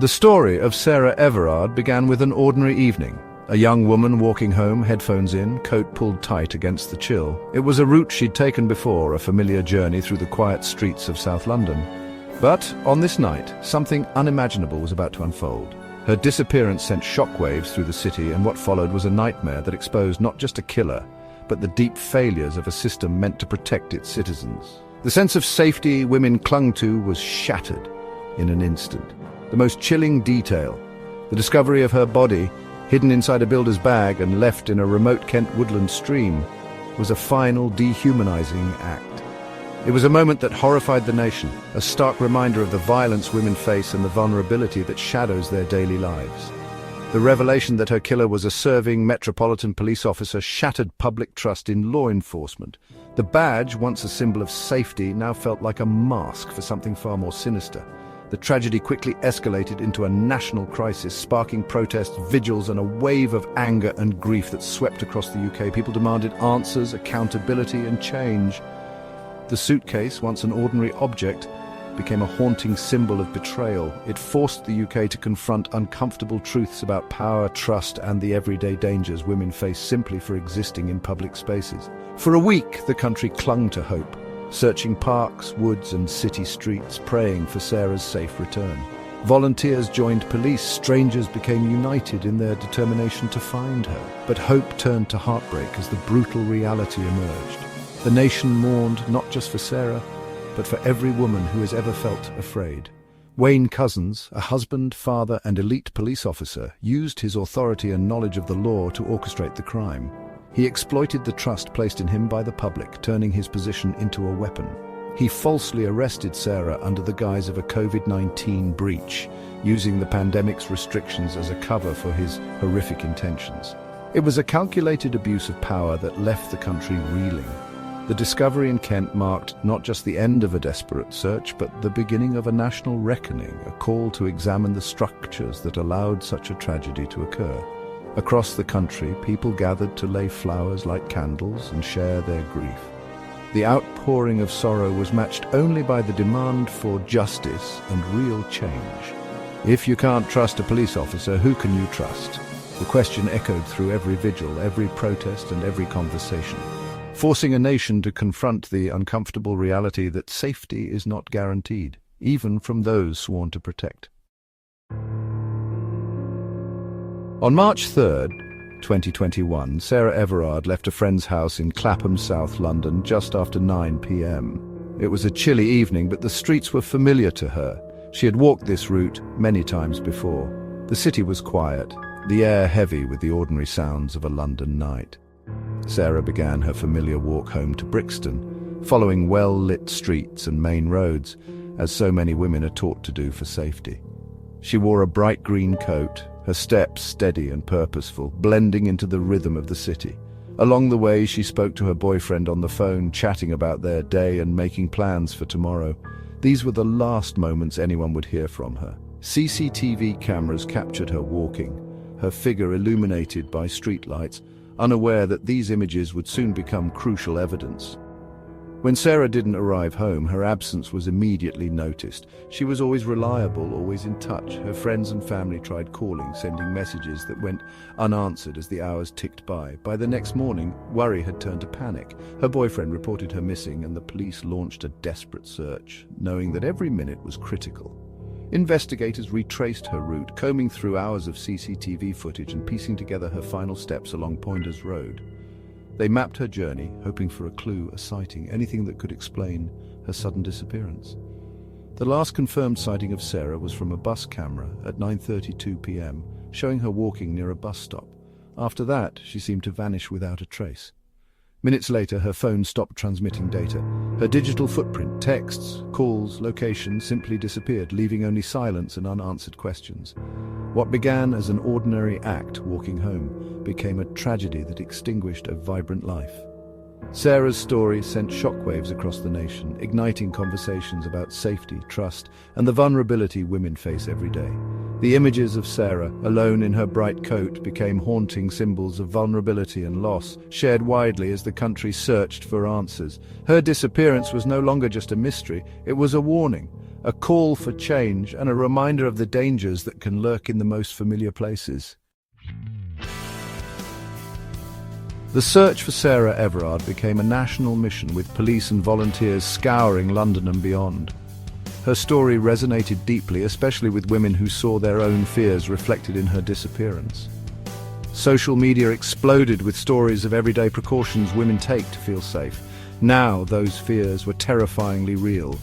The story of Sarah Everard began with an ordinary evening. A young woman walking home, headphones in, coat pulled tight against the chill. It was a route she'd taken before, a familiar journey through the quiet streets of South London. But on this night, something unimaginable was about to unfold. Her disappearance sent shockwaves through the city, and what followed was a nightmare that exposed not just a killer, but the deep failures of a system meant to protect its citizens. The sense of safety women clung to was shattered in an instant. The most chilling detail, the discovery of her body, hidden inside a builder's bag and left in a remote Kent woodland stream, was a final dehumanizing act. It was a moment that horrified the nation, a stark reminder of the violence women face and the vulnerability that shadows their daily lives. The revelation that her killer was a serving Metropolitan Police officer shattered public trust in law enforcement. The badge, once a symbol of safety, now felt like a mask for something far more sinister. The tragedy quickly escalated into a national crisis, sparking protests, vigils, and a wave of anger and grief that swept across the UK. People demanded answers, accountability, and change. The suitcase, once an ordinary object, became a haunting symbol of betrayal. It forced the UK to confront uncomfortable truths about power, trust, and the everyday dangers women face simply for existing in public spaces. For a week, the country clung to hope, searching parks, woods, and city streets, praying for Sarah's safe return. Volunteers joined police, strangers became united in their determination to find her. But hope turned to heartbreak as the brutal reality emerged. The nation mourned not just for Sarah, but for every woman who has ever felt afraid. Wayne Couzens, a husband, father, and elite police officer, used his authority and knowledge of the law to orchestrate the crime. He exploited the trust placed in him by the public, turning his position into a weapon. He falsely arrested Sarah under the guise of a COVID-19 breach, using the pandemic's restrictions as a cover for his horrific intentions. It was a calculated abuse of power that left the country reeling. The discovery in Kent marked not just the end of a desperate search, but the beginning of a national reckoning, a call to examine the structures that allowed such a tragedy to occur. Across the country, people gathered to lay flowers, light candles, and share their grief. The outpouring of sorrow was matched only by the demand for justice and real change. If you can't trust a police officer, who can you trust? The question echoed through every vigil, every protest, and every conversation, forcing a nation to confront the uncomfortable reality that safety is not guaranteed, even from those sworn to protect. On March 3rd, 2021, Sarah Everard left a friend's house in Clapham, South London, just after 9 p.m. It was a chilly evening, but the streets were familiar to her. She had walked this route many times before. The city was quiet, the air heavy with the ordinary sounds of a London night. Sarah began her familiar walk home to Brixton, following well-lit streets and main roads, as so many women are taught to do for safety. She wore a bright green coat, her steps steady and purposeful, blending into the rhythm of the city. Along the way, she spoke to her boyfriend on the phone, chatting about their day and making plans for tomorrow. These were the last moments anyone would hear from her. CCTV cameras captured her walking, her figure illuminated by streetlights, unaware that these images would soon become crucial evidence. When Sarah didn't arrive home, her absence was immediately noticed. She was always reliable, always in touch. Her friends and family tried calling, sending messages that went unanswered as the hours ticked by. By the next morning, worry had turned to panic. Her boyfriend reported her missing, and the police launched a desperate search, knowing that every minute was critical. Investigators retraced her route, combing through hours of CCTV footage and piecing together her final steps along Poinders Road. They mapped her journey, hoping for a clue, a sighting, anything that could explain her sudden disappearance. The last confirmed sighting of Sarah was from a bus camera at 9:32 p.m, showing her walking near a bus stop. After that, she seemed to vanish without a trace. Minutes later, her phone stopped transmitting data. Her digital footprint, texts, calls, locations simply disappeared, leaving only silence and unanswered questions. What began as an ordinary act, walking home, became a tragedy that extinguished a vibrant life. Sarah's story sent shockwaves across the nation, igniting conversations about safety, trust, and the vulnerability women face every day. The images of Sarah, alone in her bright coat, became haunting symbols of vulnerability and loss, shared widely as the country searched for answers. Her disappearance was no longer just a mystery, it was a warning a call for change and a reminder of the dangers that can lurk in the most familiar places. The search for Sarah Everard became a national mission, with police and volunteers scouring London and beyond. Her story resonated deeply, especially with women who saw their own fears reflected in her disappearance. Social media exploded with stories of everyday precautions women take to feel safe. Now those fears were terrifyingly real.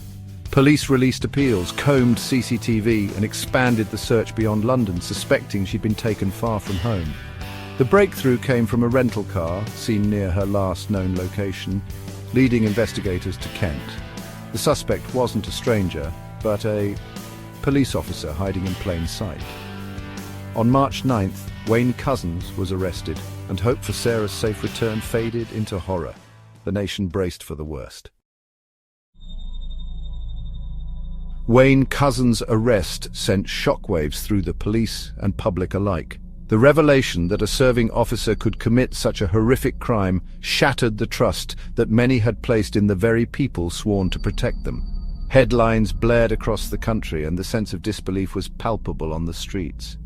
Police released appeals, combed CCTV, and expanded the search beyond London, suspecting she'd been taken far from home. The breakthrough came from a rental car seen near her last known location, leading investigators to Kent. The suspect wasn't a stranger, but a police officer hiding in plain sight. On March 9th, Wayne Couzens was arrested, and hope for Sarah's safe return faded into horror. The nation braced for the worst. Wayne Couzens' arrest sent shockwaves through the police and public alike. The revelation that a serving officer could commit such a horrific crime shattered the trust that many had placed in the very people sworn to protect them. Headlines blared across the country, and the sense of disbelief was palpable on the streets.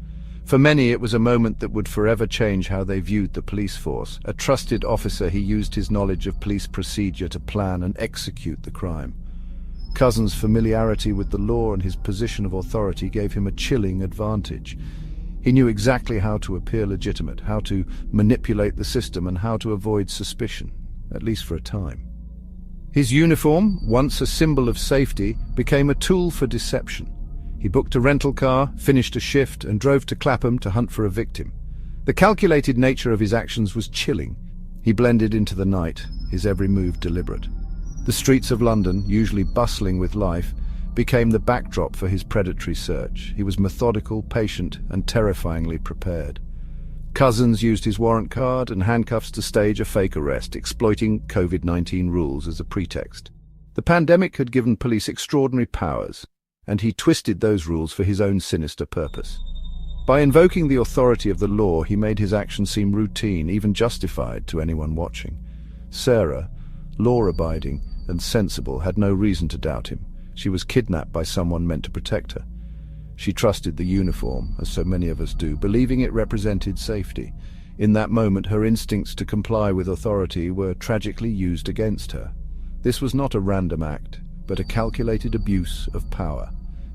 For many, it was a moment that would forever change how they viewed the police force. A trusted officer, he used his knowledge of police procedure to plan and execute the crime. Couzens' familiarity with the law and his position of authority gave him a chilling advantage. He knew exactly how to appear legitimate, how to manipulate the system, and how to avoid suspicion, at least for a time. His uniform, once a symbol of safety, became a tool for deception. He booked a rental car, finished a shift, and drove to Clapham to hunt for a victim. The calculated nature of his actions was chilling. He blended into the night, his every move deliberate. The streets of London, usually bustling with life, became the backdrop for his predatory search. He was methodical, patient, and terrifyingly prepared. Couzens used his warrant card and handcuffs to stage a fake arrest, exploiting COVID-19 rules as a pretext. The pandemic had given police extraordinary powers, and he twisted those rules for his own sinister purpose. By invoking the authority of the law, he made his actions seem routine, even justified to anyone watching. Sarah, law-abiding and sensible, had no reason to doubt him. She was kidnapped by someone meant to protect her. She trusted the uniform, as so many of us do, believing it represented safety. In that moment, her instincts to comply with authority were tragically used against her. This was not a random act, but a calculated abuse of power.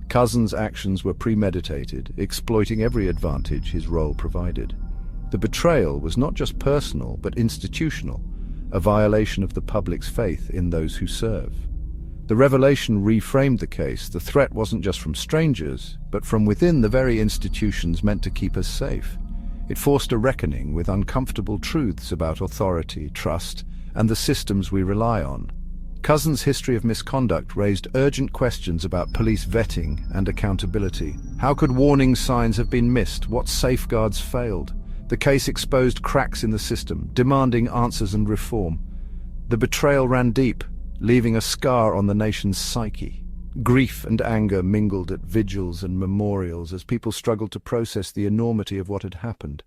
Couzens' actions were premeditated, exploiting every advantage his role provided. The betrayal was not just personal, but institutional, a violation of the public's faith in those who serve. The revelation reframed the case. The threat wasn't just from strangers, but from within the very institutions meant to keep us safe. It forced a reckoning with uncomfortable truths about authority, trust, and the systems we rely on. Couzens' history of misconduct raised urgent questions about police vetting and accountability. How could warning signs have been missed? What safeguards failed? The case exposed cracks in the system, demanding answers and reform. The betrayal ran deep, leaving a scar on the nation's psyche. Grief and anger mingled at vigils and memorials as people struggled to process the enormity of what had happened.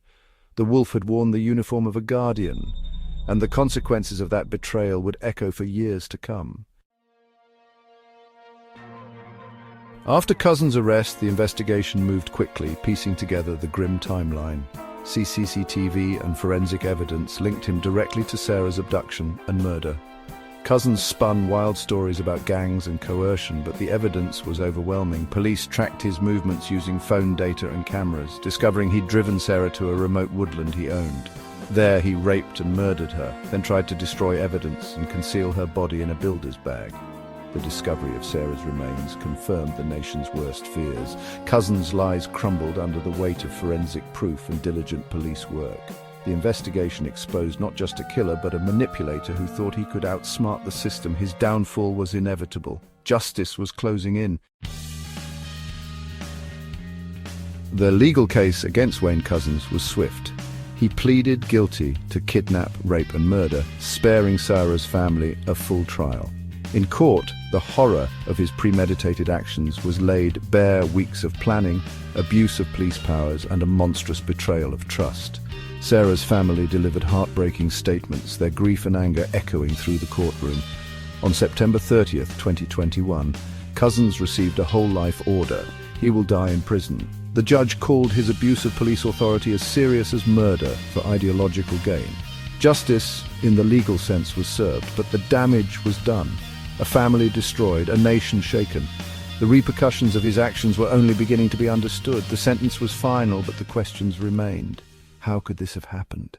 The wolf had worn the uniform of a guardian, and the consequences of that betrayal would echo for years to come. After Couzens' arrest, the investigation moved quickly, piecing together the grim timeline. CCTV and forensic evidence linked him directly to Sarah's abduction and murder. Couzens spun wild stories about gangs and coercion, but the evidence was overwhelming. Police tracked his movements using phone data and cameras, discovering he'd driven Sarah to a remote woodland he owned. There he raped and murdered her, then tried to destroy evidence and conceal her body in a builder's bag. The discovery of Sarah's remains confirmed the nation's worst fears. Couzens' lies crumbled under the weight of forensic proof and diligent police work. The investigation exposed not just a killer, but a manipulator who thought he could outsmart the system. His downfall was inevitable. Justice was closing in. The legal case against Wayne Couzens was swift. He pleaded guilty to kidnap, rape and murder, sparing Sarah's family a full trial. In court, the horror of his premeditated actions was laid bare. Weeks of planning, abuse of police powers, and a monstrous betrayal of trust. Sarah's family delivered heartbreaking statements, their grief and anger echoing through the courtroom. On September 30th, 2021, Cousins received a whole life order. He will die in prison. The judge called his abuse of police authority as serious as murder for ideological gain. Justice, in the legal sense, was served, but the damage was done. A family destroyed, a nation shaken. The repercussions of his actions were only beginning to be understood. The sentence was final, but the questions remained. How could this have happened?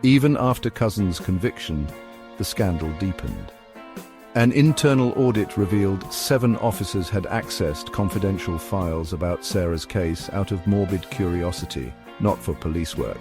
Even after Cousins' conviction, the scandal deepened. An internal audit revealed 7 officers had accessed confidential files about Sarah's case out of morbid curiosity, not for police work.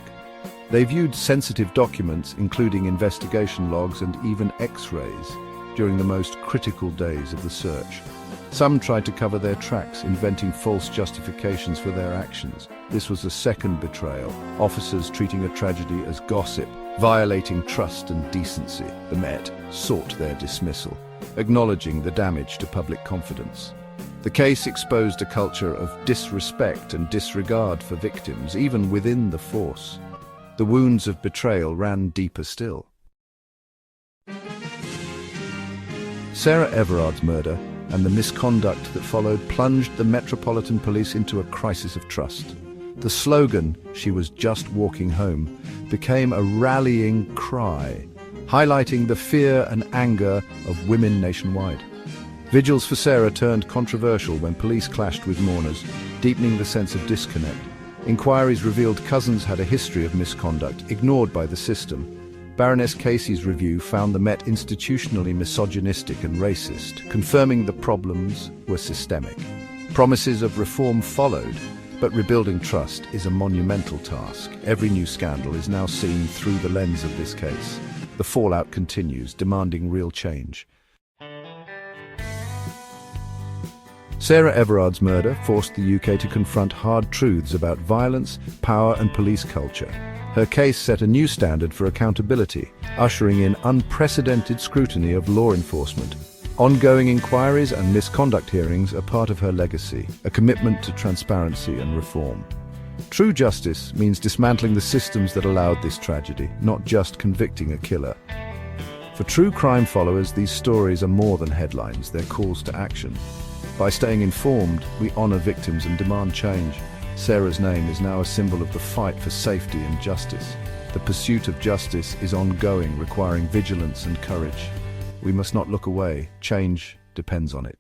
They viewed sensitive documents, including investigation logs and even X-rays, during the most critical days of the search. Some tried to cover their tracks, inventing false justifications for their actions. This was a second betrayal, officers treating a tragedy as gossip, violating trust and decency. The Met sought their dismissal, acknowledging the damage to public confidence. The case exposed a culture of disrespect and disregard for victims, even within the force. The wounds of betrayal ran deeper still. Sarah Everard's murder and the misconduct that followed plunged the Metropolitan Police into a crisis of trust. The slogan, "She was just walking home," became a rallying cry, highlighting the fear and anger of women nationwide. Vigils for Sarah turned controversial when police clashed with mourners, deepening the sense of disconnect. Inquiries revealed Cousins had a history of misconduct, ignored by the system. Baroness Casey's review found the Met institutionally misogynistic and racist, confirming the problems were systemic. Promises of reform followed, but rebuilding trust is a monumental task. Every new scandal is now seen through the lens of this case. The fallout continues, demanding real change. Sarah Everard's murder forced the UK to confront hard truths about violence, power and police culture. Her case set a new standard for accountability, ushering in unprecedented scrutiny of law enforcement. Ongoing inquiries and misconduct hearings are part of her legacy, a commitment to transparency and reform. True justice means dismantling the systems that allowed this tragedy, not just convicting a killer. For true crime followers, these stories are more than headlines, they're calls to action. By staying informed, we honor victims and demand change. Sarah's name is now a symbol of the fight for safety and justice. The pursuit of justice is ongoing, requiring vigilance and courage. We must not look away. Change depends on it.